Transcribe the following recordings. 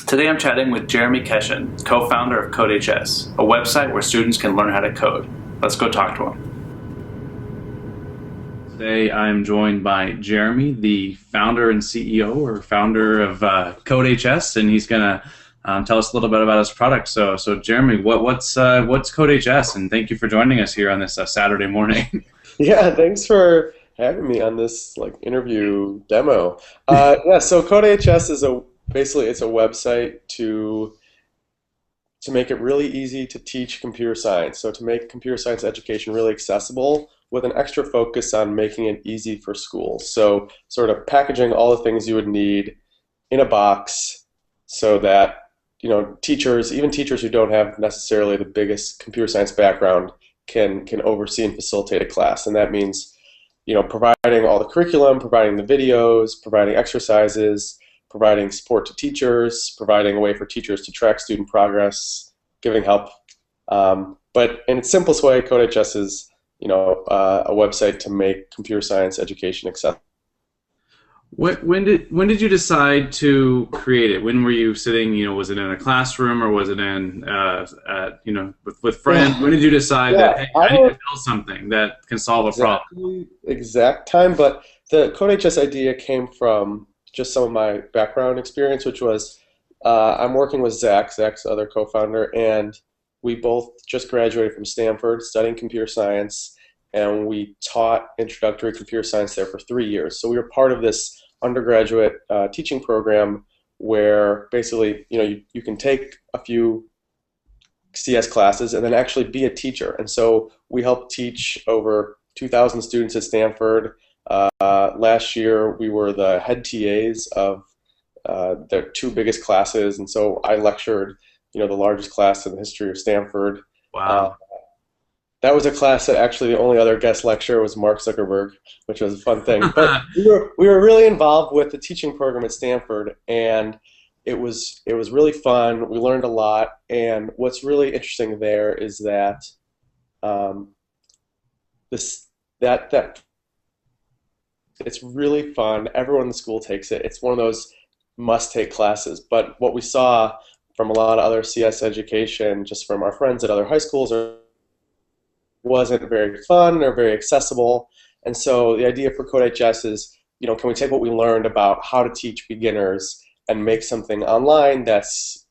Today I'm chatting with Jeremy Keshen, co-founder of CodeHS, a website where students can learn how to code. Let's go talk to him. Today I'm joined by Jeremy, the founder and CEO or founder of CodeHS, and he's going to tell us a little bit about his product. So Jeremy, what's CodeHS? And thank you for joining us here on this Saturday morning. Yeah, thanks for having me on this interview demo. So CodeHS is basically it's a website to make it really easy to teach computer science. So to make computer science education really accessible with an extra focus on making it easy for schools. So sort of packaging all the things you would need in a box so that teachers, even teachers who don't have necessarily the biggest computer science background, can oversee and facilitate a class. And that means providing all the curriculum, providing the videos, providing exercises, providing support to teachers, providing a way for teachers to track student progress, giving help. But in its simplest way, CodeHS is a website to make computer science education accessible. When did you decide to create it? When were you sitting? Was it in a classroom or was it in with friends? When did you decide that hey, I need to build something that can solve a problem? Exact time, but the CodeHS idea came from just some of my background experience, which was I'm working with Zach's other co-founder, and we both just graduated from Stanford studying computer science, and we taught introductory computer science there for 3 years. So we were part of this undergraduate teaching program where basically you can take a few CS classes and then actually be a teacher. And so we helped teach over 2,000 students at Stanford. Last year we were the head TAs of their 2 biggest classes, and so I lectured the largest class in the history of Stanford. Wow. That was a class that actually the only other guest lecturer was Mark Zuckerberg, which was a fun thing. But we were really involved with the teaching program at Stanford, and it was really fun. We learned a lot, and what's really interesting there is that it's really fun. Everyone in the school takes it. It's one of those must-take classes. But what we saw from a lot of other CS education, just from our friends at other high schools, wasn't very fun or very accessible. And so the idea for CodeHS is, can we take what we learned about how to teach beginners and make something online that's,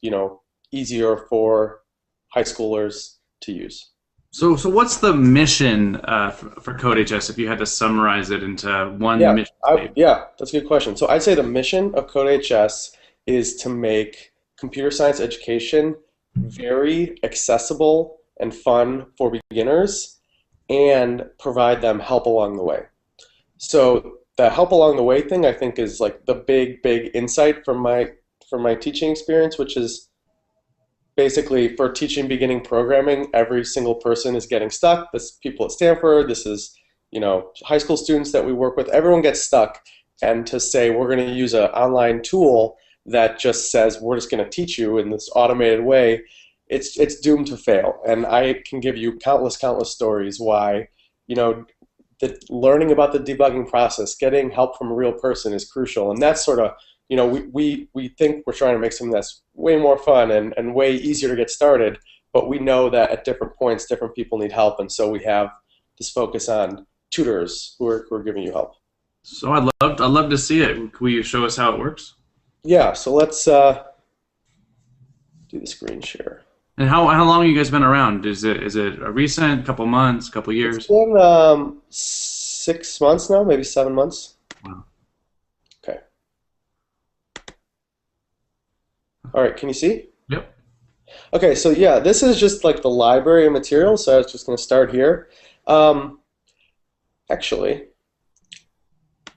easier for high schoolers to use? So what's the mission for CodeHS if you had to summarize it into one mission statement? Yeah, that's a good question. So I'd say the mission of CodeHS is to make computer science education very accessible and fun for beginners and provide them help along the way. So the help along the way thing I think is the big insight from my teaching experience, which is basically for teaching beginning programming, every single person is getting stuck. This is people at Stanford, this is high school students that we work with, everyone gets stuck. And to say we're going to use an online tool that just says we're just going to teach you in this automated way, it's doomed to fail. And I can give you countless stories why learning about the debugging process, getting help from a real person is crucial. And that's sort of we think we're trying to make something that's way more fun and way easier to get started, but we know that at different points different people need help, and so we have this focus on tutors who are giving you help. So I'd love to see it. Will you show us how it works? Yeah, so let's do the screen share. And how long have you guys been around? Is it a recent, couple months, couple years? It's been 6 months now, maybe 7 months. Wow. Okay. All right, can you see? Yep. Okay, so yeah, this is just the library of materials, so I was just going to start here. Actually,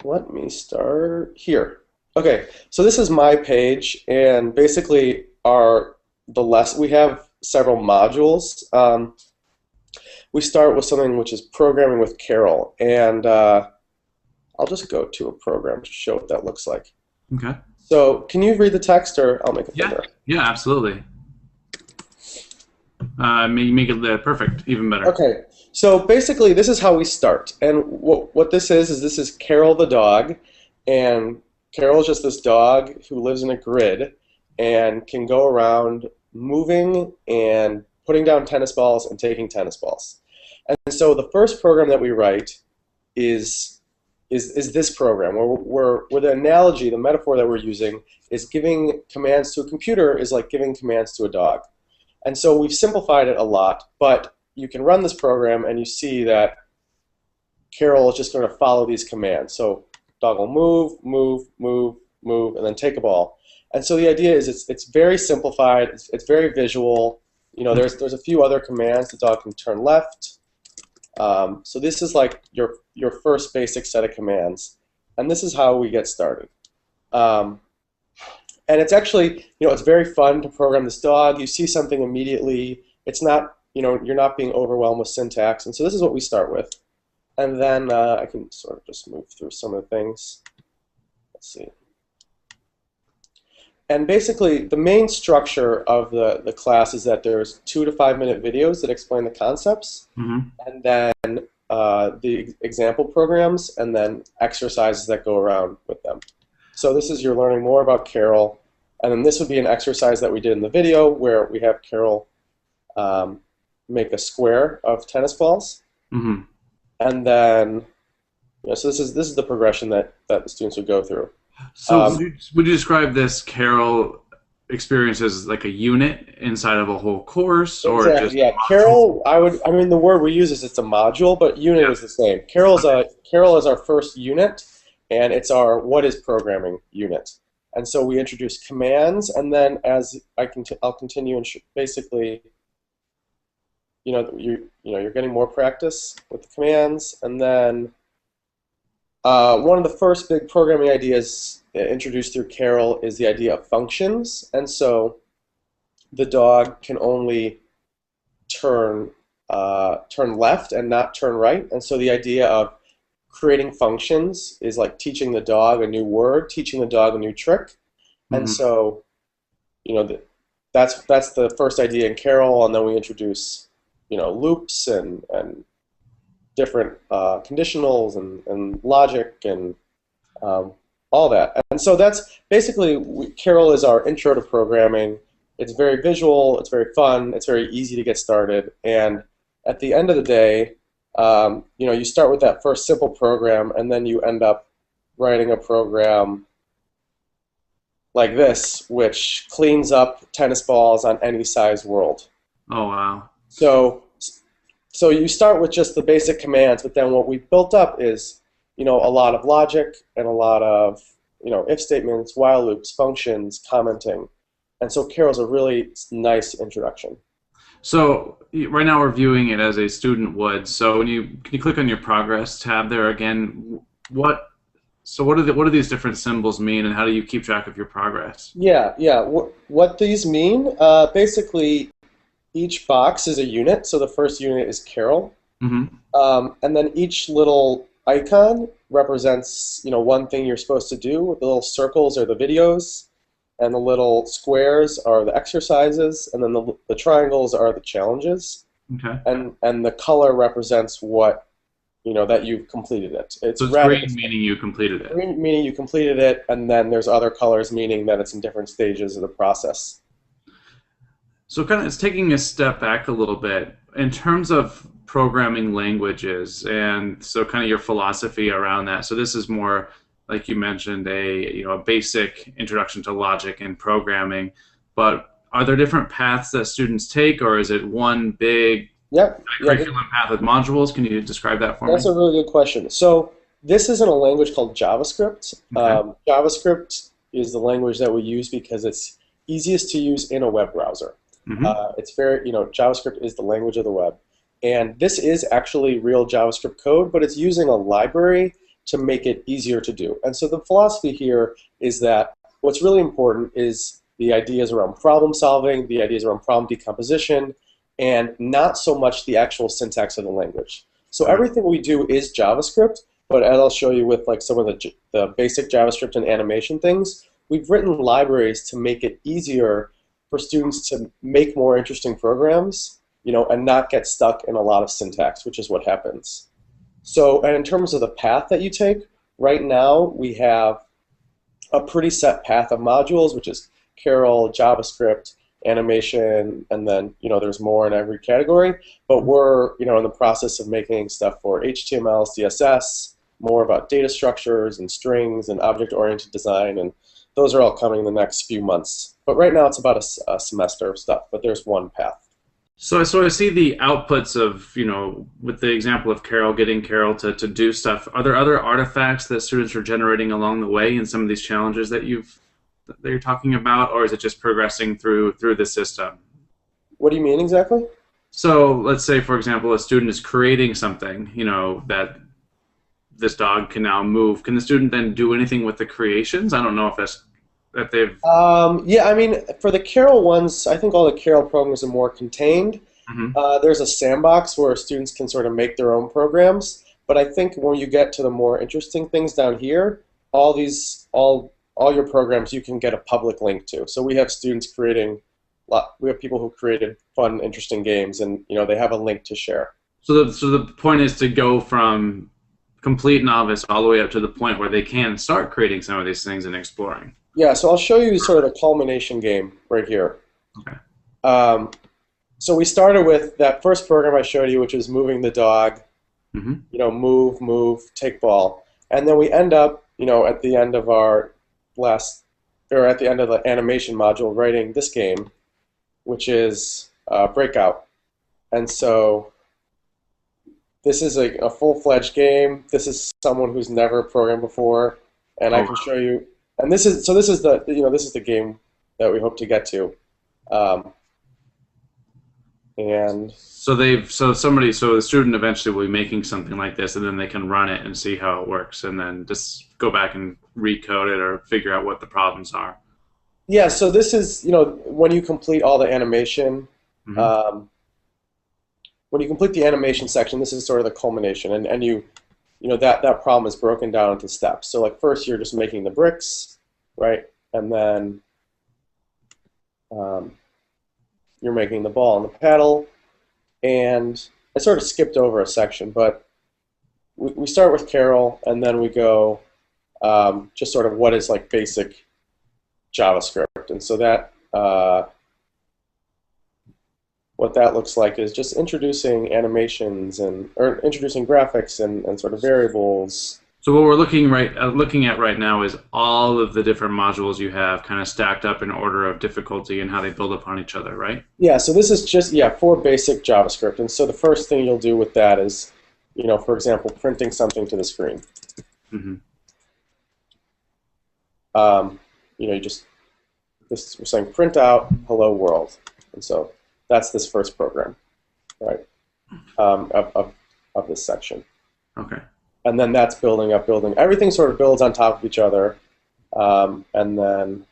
let me start here. Okay, so this is my page, and basically we have several modules. We start with something which is programming with Carol, and I'll just go to a program to show what that looks like. Okay. So can you read the text, or I'll make it bigger? Yeah, absolutely. Make it perfect, even better. Okay, so basically this is how we start, and what this is Carol the dog, and Carol is just this dog who lives in a grid, and can go around moving and putting down tennis balls and taking tennis balls. And so the first program that we write is this program where the analogy, the metaphor that we're using is giving commands to a computer is like giving commands to a dog. And so we've simplified it a lot, but you can run this program and you see that Carol is just going to follow these commands. So dog will move, move, move, move, and then take a ball. And so the idea is it's very simplified, it's very visual. You know, there's a few other commands. The dog can turn left. So this is like your first basic set of commands, and this is how we get started. And it's actually, you know, it's very fun to program this dog. You see something immediately. It's not, you know, you're not being overwhelmed with syntax, and so this is what we start with. And then I can sort of just move through some of the things. Let's see. And basically, the main structure of the class is that there's 2 to 5 minute videos that explain the concepts, and then the example programs, and then exercises that go around with them. So this is you're learning more about Carol, and then this would be an exercise that we did in the video where we have Carol make a square of tennis balls, and then you know, so this is the progression that the students would go through. So would you describe this Carol experience as like a unit inside of a whole course, or exactly, just yeah? Carol, I mean the word we use is it's a module, but unit is the same. Carol is our first unit, and it's our what is programming unit. And so we introduce commands, and then as I'll continue and basically, you know, you're getting more practice with the commands, and then one of the first big programming ideas introduced through Carol is the idea of functions, and so the dog can only turn left and not turn right, and so the idea of creating functions is like teaching the dog a new word, teaching the dog a new trick, and so you know that's the first idea in Carol, and then we introduce loops and different conditionals and logic and all that. And so that's basically, Carol is our intro to programming. It's very visual, it's very fun, it's very easy to get started, and at the end of the day, you start with that first simple program, and then you end up writing a program like this, which cleans up tennis balls on any size world. Oh, wow. So you start with just the basic commands, but then what we've built up is, a lot of logic and a lot of, if statements, while loops, functions, commenting. And so Carol's a really nice introduction. So right now we're viewing it as a student would. So can you click on your progress tab there again? What do these different symbols mean, and how do you keep track of your progress? Yeah. What these mean, basically, each box is a unit. So the first unit is Carol, and then each little icon represents one thing you're supposed to do. The little circles are the videos, and the little squares are the exercises, and then the triangles are the challenges. Okay. And the color represents what that you've completed it. So it's green meaning you completed it. Green meaning you completed it, and then there's other colors meaning that it's in different stages of the process. So it's taking a step back a little bit in terms of programming languages, and so kind of your philosophy around that. So this is more, like you mentioned, a basic introduction to logic and programming. But are there different paths that students take, or is it one big curriculum path with modules? Can you describe that for me? That's a really good question. So this is in a language called JavaScript. Okay. JavaScript is the language that we use because it's easiest to use in a web browser. It's very, JavaScript is the language of the web. And this is actually real JavaScript code, but it's using a library to make it easier to do. And so the philosophy here is that what's really important is the ideas around problem solving, the ideas around problem decomposition, and not so much the actual syntax of the language. So everything we do is JavaScript, but as I'll show you with like some of the basic JavaScript and animation things, we've written libraries to make it easier for students to make more interesting programs, and not get stuck in a lot of syntax, which is what happens. So, and in terms of the path that you take, right now we have a pretty set path of modules, which is Carol, JavaScript, animation, and then there's more in every category. But we're in the process of making stuff for HTML, CSS, more about data structures and strings and object-oriented design, and those are all coming in the next few months. But right now it's about a semester of stuff, but there's one path. So I see the outputs of, with the example of Carol, getting Carol to do stuff. Are there other artifacts that students are generating along the way in some of these challenges that you're talking about, or is it just progressing through the system? What do you mean exactly? So let's say, for example, a student is creating something, that this dog can now move. Can the student then do anything with the creations? I don't know if that they've. Yeah, I mean, for the Carol ones, I think all the Carol programs are more contained. Mhm. There's a sandbox where students can sort of make their own programs, but I think when you get to the more interesting things down here, all your programs you can get a public link to. So we have students we have people who created fun, interesting games, and they have a link to share. So the point is to go from complete novice all the way up to the point where they can start creating some of these things and exploring. Yeah, so I'll show you sort of the culmination game right here. Okay. So we started with that first program I showed you, which is moving the dog, Mm-hmm. move, take ball. And then we end up, at the end of at the end of the animation module, writing this game, which is Breakout. And so this is a full-fledged game. This is someone who's never programmed before, and I can show you. And this is the game that we hope to get to. And so the student eventually will be making something like this, and then they can run it and see how it works, and then just go back and recode it or figure out what the problems are. yeah, so this is when you complete all the animation. Mm-hmm. When you complete the animation section, this is sort of the culmination, and that problem is broken down into steps. So like first you're just making the bricks, right, and then you're making the ball and the paddle, and I sort of skipped over a section, but we start with Carol, and then we go just sort of what is like basic JavaScript, and so that what that looks like is just introducing animations or introducing graphics and sort of variables. So what we're looking at right now is all of the different modules you have kind of stacked up in order of difficulty and how they build upon each other, right? Yeah, so this is just for basic JavaScript, and so the first thing you'll do with that is, for example, printing something to the screen. Mm-hmm. We're saying print out hello world, and so that's this first program, right? Of this section. Okay. And then that's building up. Everything sort of builds on top of each other, and then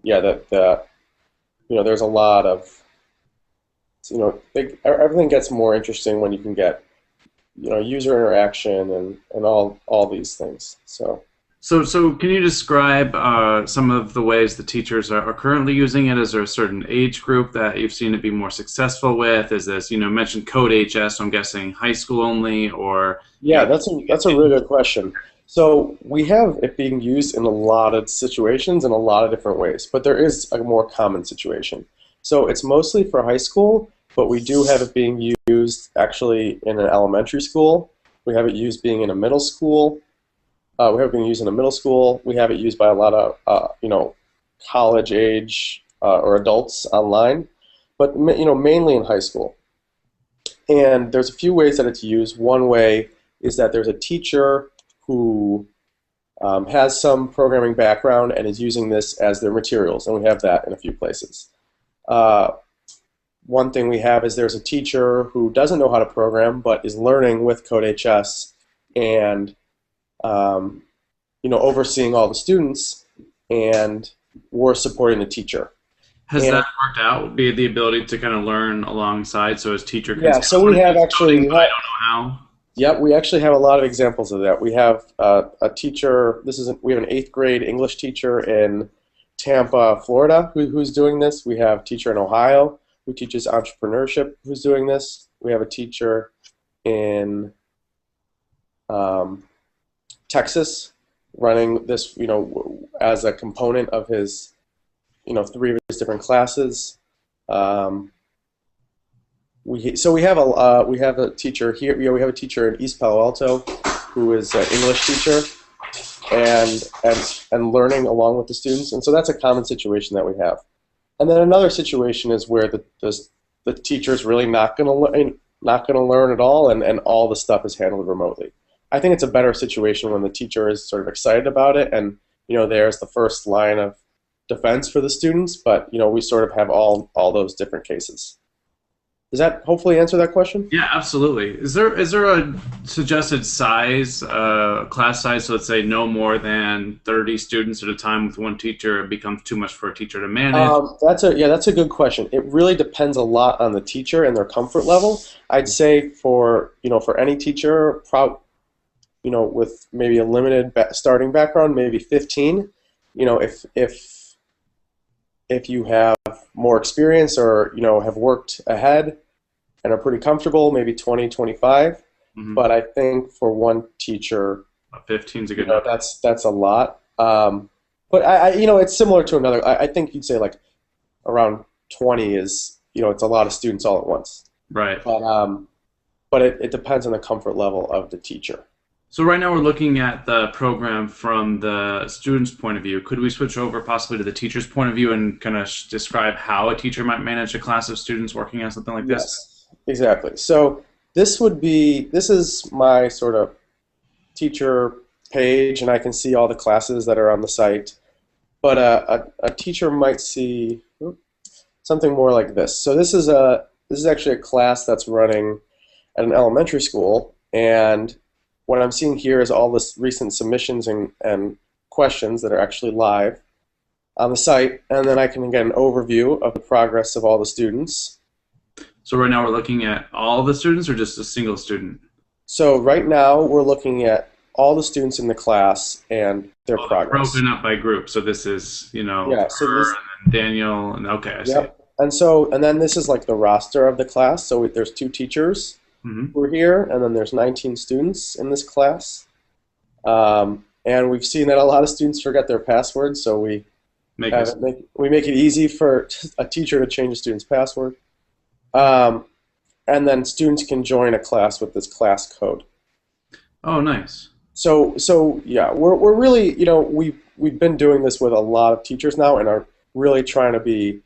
there's a lot of everything gets more interesting when you can get user interaction and all these things. So can you describe some of the ways the teachers are currently using it? Is there a certain age group that you've seen it be more successful with? Is this, mentioned CodeHS, so I'm guessing high school only, or? Yeah, that's a really good question. So we have it being used in a lot of situations in a lot of different ways, but there is a more common situation. So it's mostly for high school, but we do have it being used actually in an elementary school. We have it used being in a middle school. We have it being used in a middle school. We have it used by a lot of college age or adults online, but mainly in high school. And there's a few ways that it's used. One way is that there's a teacher who has some programming background and is using this as their materials, and we have that in a few places. One thing we have is there's a teacher who doesn't know how to program but is learning with CodeHS and overseeing all the students, and we're supporting the teacher. Has that worked out? The ability to kind of learn alongside, so as teacher can. Yeah, so we have actually. I don't know how. Yep, we actually have a lot of examples of that. We have a teacher. We have an 8th grade English teacher in Tampa, Florida, who's doing this. We have a teacher in Ohio who teaches entrepreneurship who's doing this. We have a teacher in Texas running this, as a component of his three of his different classes. Um, we have a teacher here. We have a teacher in East Palo Alto who is an English teacher and learning along with the students, and so that's a common situation that we have. And then another situation is where the teacher is really not going to learn at all, and all the stuff is handled remotely. I think it's a better situation when the teacher is sort of excited about it, and there's the first line of defense for the students. But we sort of have all those different cases. Does that hopefully answer that question? Yeah, absolutely. Is there a suggested size, class size? So let's say no more than 30 students at a time with one teacher. It becomes too much for a teacher to manage. That's a good question. It really depends a lot on the teacher and their comfort level. I'd say for any teacher, with maybe a limited starting background, maybe 15. If you have more experience or have worked ahead and are pretty comfortable, maybe 20, 25. Mm-hmm. But I think for one teacher, 15 is a good number. That's a lot. But it's similar to another. I think you'd say like around 20 is it's a lot of students all at once. Right. But it depends on the comfort level of the teacher. So right now we're looking at the program from the student's point of view. Could we switch over possibly to the teacher's point of view and kind of describe how a teacher might manage a class of students working on something like this? Yes, exactly. So this is my sort of teacher page, and I can see all the classes that are on the site. But a teacher might see something more like this. So this is actually a class that's running at an elementary school, and what I'm seeing here is all the recent submissions and questions that are actually live on the site, and then I can get an overview of the progress of all the students. So right now we're looking at all the students or just a single student? So right now we're looking at all the students in the class and their progress. Broken up by group. So this is, yeah, so her and then Daniel, and okay, I see. And then this is like the roster of the class. So there's 2 teachers. Mm-hmm. We're here, and then there's 19 students in this class. And we've seen that a lot of students forget their password, so we make it easy for a teacher to change a student's password. And then students can join a class with this class code. Oh, nice. So yeah, we're really, we've been doing this with a lot of teachers now, and are really trying to be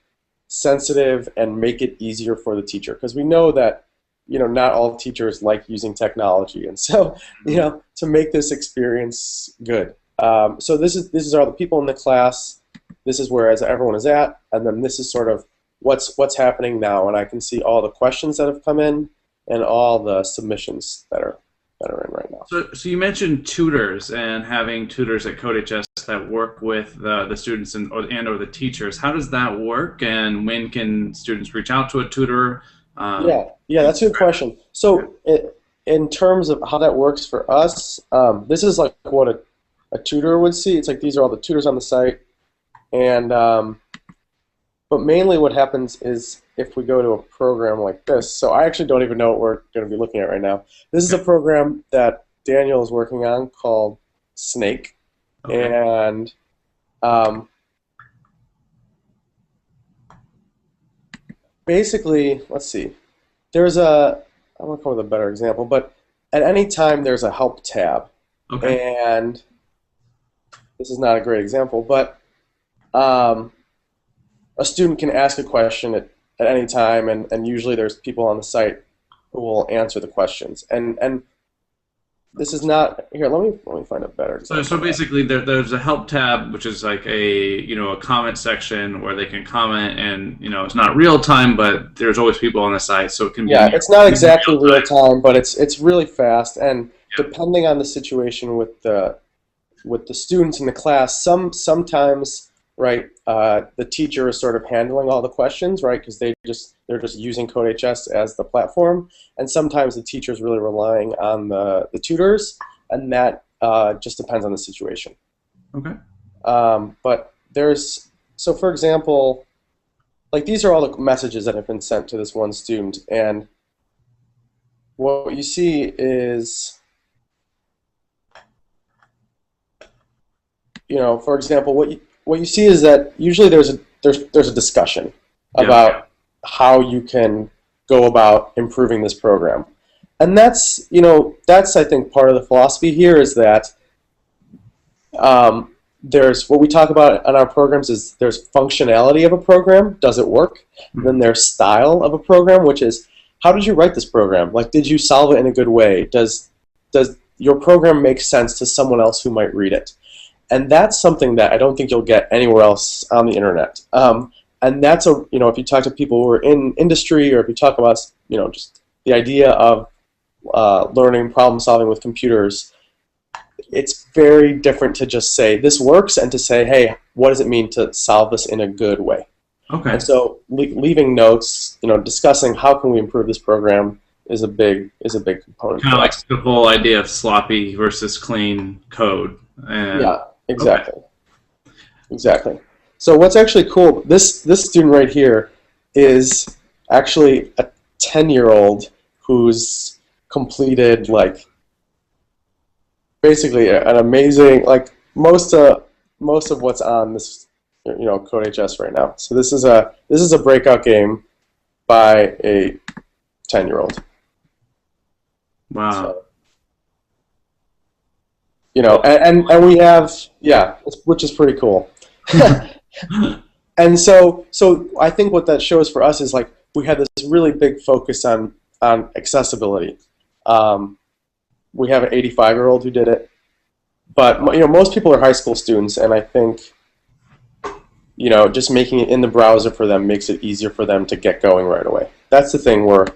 sensitive and make it easier for the teacher, because we know that not all teachers like using technology, and so to make this experience good. So this is all the people in the class. This is where everyone is at, and then this is sort of what's happening now, and I can see all the questions that have come in and all the submissions that are in right now. So you mentioned tutors and having tutors at CodeHS that work with the students and or the teachers. How does that work, and when can students reach out to a tutor? Yeah, that's a good question. So in terms of how that works for us, this is like what a tutor would see. It's like these are all the tutors on the site, and but mainly what happens is if we go to a program like this, so I actually don't even know what we're going to be looking at right now. This is a program that Daniel is working on called Snake, and basically, let's see. I want to come with a better example, but at any time there's a help tab, and this is not a great example, but a student can ask a question at any time, and usually there's people on the site who will answer the questions. And this is not here. Let me find a better example. So basically, there's a help tab, which is like a comment section where they can comment, and it's not real time, but there's always people on the site, so it can be. Yeah, it's not exactly real time, but it's really fast, and depending on the situation with the students in the class, sometimes. Right, the teacher is sort of handling all the questions, right? Because they're just using CodeHS as the platform, and sometimes the teacher is really relying on the tutors, and that just depends on the situation. Okay. But so for example, like these are all the messages that have been sent to this one student, and what you see is, for example, what you see is that usually there's there's a discussion Yeah. about how you can go about improving this program. And that's, that's, I think, part of the philosophy here is that there's what we talk about on our programs is there's functionality of a program, does it work? And then there's style of a program, which is how did you write this program? Like, did you solve it in a good way? Does your program make sense to someone else who might read it? And that's something that I don't think you'll get anywhere else on the internet. And that's if you talk to people who are in industry, or if you talk about, just the idea of learning problem solving with computers, it's very different to just say this works and to say, hey, what does it mean to solve this in a good way? Okay. And so leaving notes, discussing how can we improve this program is a big component. Kind of like the whole idea of sloppy versus clean code. And, yeah, exactly. Okay. Exactly. So what's actually cool, this student right here is actually a 10-year-old who's completed basically an amazing, most of what's on this CodeHS right now. So this is a breakout game by a 10-year-old. Wow. So, and we have, which is pretty cool. And so I think what that shows for us is we had this really big focus on accessibility. We have an 85-year-old who did it, but most people are high school students, and I think just making it in the browser for them makes it easier for them to get going right away. That's the thing we're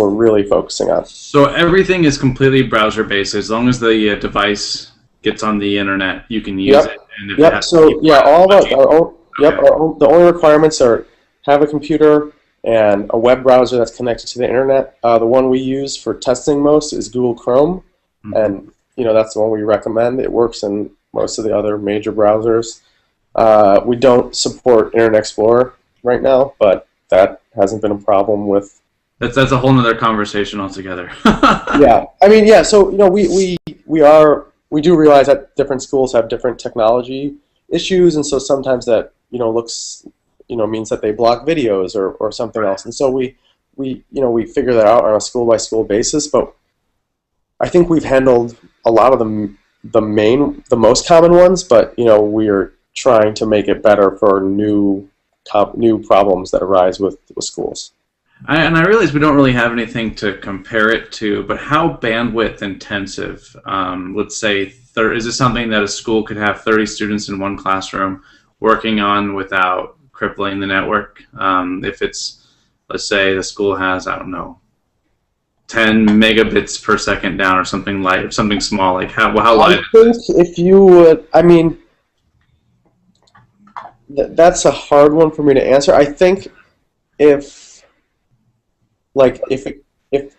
really focusing on. So everything is completely browser based. As long as the device gets on the internet, you can use it. And if it has all about the only requirements are have a computer and a web browser that's connected to the internet. The one we use for testing most is Google Chrome, and that's the one we recommend. It works in most of the other major browsers. We don't support Internet Explorer right now, but that hasn't been a problem with. That's a whole nother conversation altogether. So we do realize that different schools have different technology issues, and so sometimes that means that they block videos or something else, and so we figure that out on a school by school basis. But I think we've handled a lot of the most common ones, but we're trying to make it better for new problems that arise with schools. And I realize we don't really have anything to compare it to, but how bandwidth intensive? Let's say, is this something that a school could have 30 students in one classroom working on without crippling the network? If it's, let's say, the school has, I don't know, 10 megabits per second down or something small, like how light? I think if you would, that's a hard one for me to answer. I think if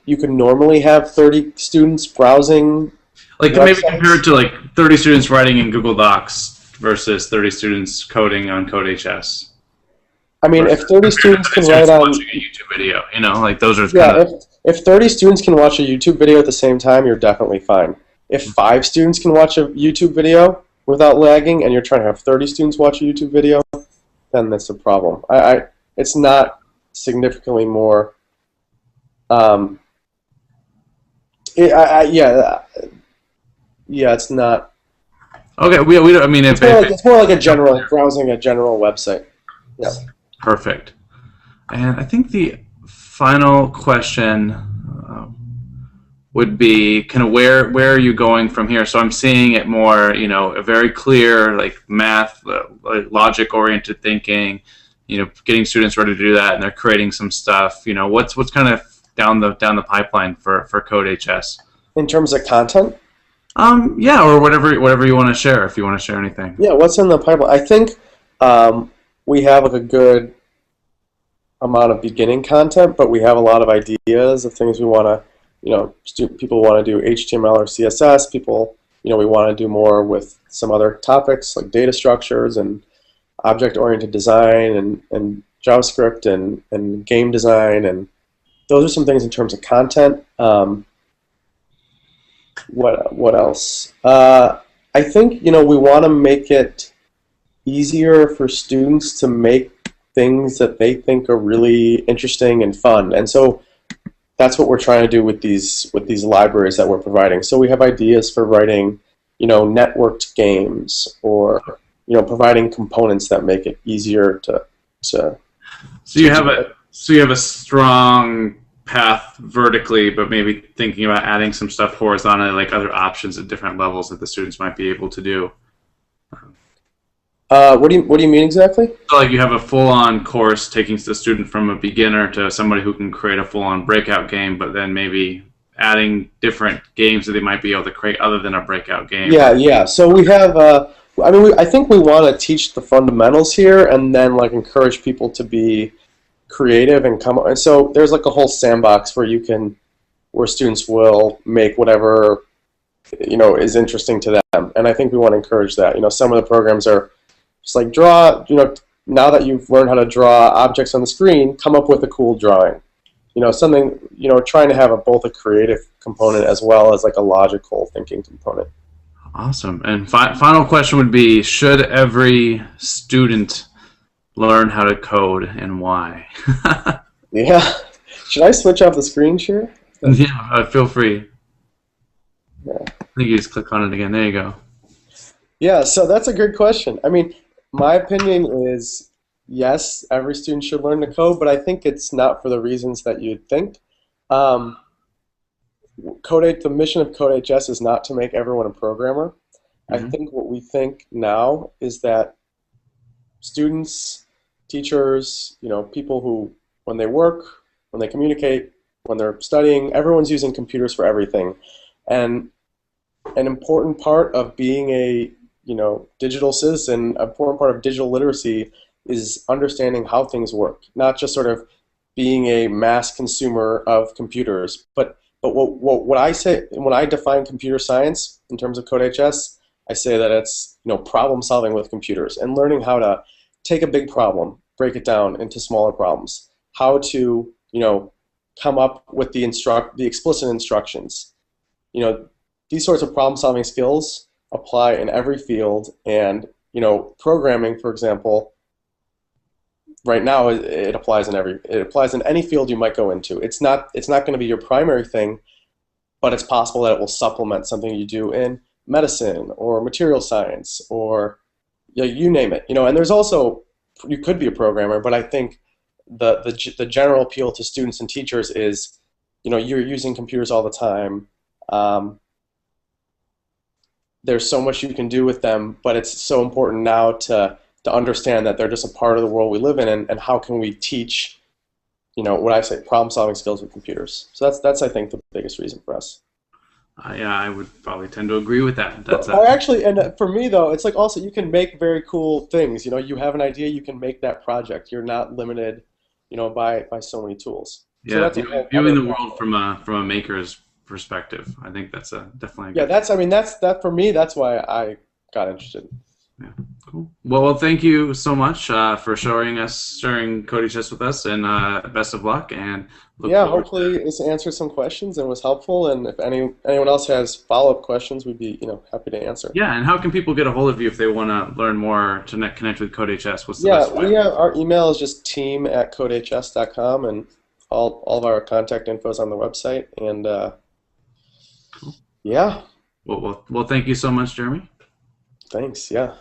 you could normally have 30 students browsing websites, maybe compare it to 30 students writing in Google Docs versus 30 students coding on CodeHS. If 30 students can write on watching a YouTube video, those are if 30 students can watch a YouTube video at the same time, you're definitely fine. If 5 students can watch a YouTube video without lagging, and you're trying to have 30 students watch a YouTube video, then that's a problem. It's not significantly more. It's not. Okay, we don't. It's more like a general browsing a general website. Yeah. Perfect. And I think the final question would be kind of where are you going from here? So I'm seeing it more, a very clear math, logic-oriented thinking. Getting students ready to do that, and they're creating some stuff. What's kind of down the pipeline for CodeHS? In terms of content? Or whatever you want to share, if you want to share anything. Yeah, what's in the pipeline? I think we have a good amount of beginning content, but we have a lot of ideas of things we want to, people want to do HTML or CSS. People, we want to do more with some other topics like data structures and object-oriented design and JavaScript and game design, and those are some things in terms of content. What else? I think we want to make it easier for students to make things that they think are really interesting and fun. And so that's what we're trying to do with these libraries that we're providing. So we have ideas for writing, networked games, or providing components that make it easier to So you have a strong path vertically, but maybe thinking about adding some stuff horizontally, like other options at different levels that the students might be able to do. What do you mean exactly? So like you have a full-on course taking the student from a beginner to somebody who can create a full-on breakout game, but then maybe adding different games that they might be able to create other than a breakout game. Yeah. So we have. I think we want to teach the fundamentals here, and then like encourage people to be creative and come. And so there's like a whole sandbox where students will make whatever is interesting to them, and I think we want to encourage that. Some of the programs are just like draw. Now that you've learned how to draw objects on the screen, come up with a cool drawing. Something. Trying to have both a creative component as well as like a logical thinking component. Awesome. And final question would be, should every student learn how to code, and why? Yeah. Should I switch off the screen share? Yeah, feel free. Yeah. I think you just click on it again. There you go. Yeah, so that's a good question. I mean, my opinion is yes, every student should learn to code, but I think it's not for the reasons that you'd think. The mission of CodeHS is not to make everyone a programmer. I think what we think now is that students, teachers, people who, when they work, when they communicate, when they're studying, everyone's using computers for everything. And an important part of being a digital citizen, an important part of digital literacy is understanding how things work, not just sort of being a mass consumer of computers. But what I say when I define computer science in terms of CodeHS, I say that it's problem solving with computers and learning how to take a big problem, break it down into smaller problems, how to come up with the explicit instructions. These sorts of problem solving skills apply in every field, and programming, for example, right now it applies in any field you might go into. It's not going to be your primary thing, but it's possible that it will supplement something you do in medicine or material science or you name it. And there's also, you could be a programmer, but I think the general appeal to students and teachers is you're using computers all the time. There's so much you can do with them, but it's so important now to understand that they're just a part of the world we live in, and how can we teach, what I say, problem-solving skills with computers. So that's I think the biggest reason for us. Yeah, I would probably tend to agree with that. Actually, and for me though, it's like also you can make very cool things. You have an idea, you can make that project. You're not limited, by so many tools. Yeah, so that's viewing the world from a maker's perspective, I think that's definitely. That for me. That's why I got interested. Yeah, cool. Well, thank you so much for sharing CodeHS with us, and best of luck. And hopefully this answered some questions and was helpful. And if anyone else has follow-up questions, we'd be happy to answer. Yeah, and how can people get a hold of you if they want to learn more to connect with CodeHS? What's the best way? Our email is just team@codehs.com, and all of our contact info is on the website. And cool. Yeah. Well, thank you so much, Jeremy. Thanks. Yeah.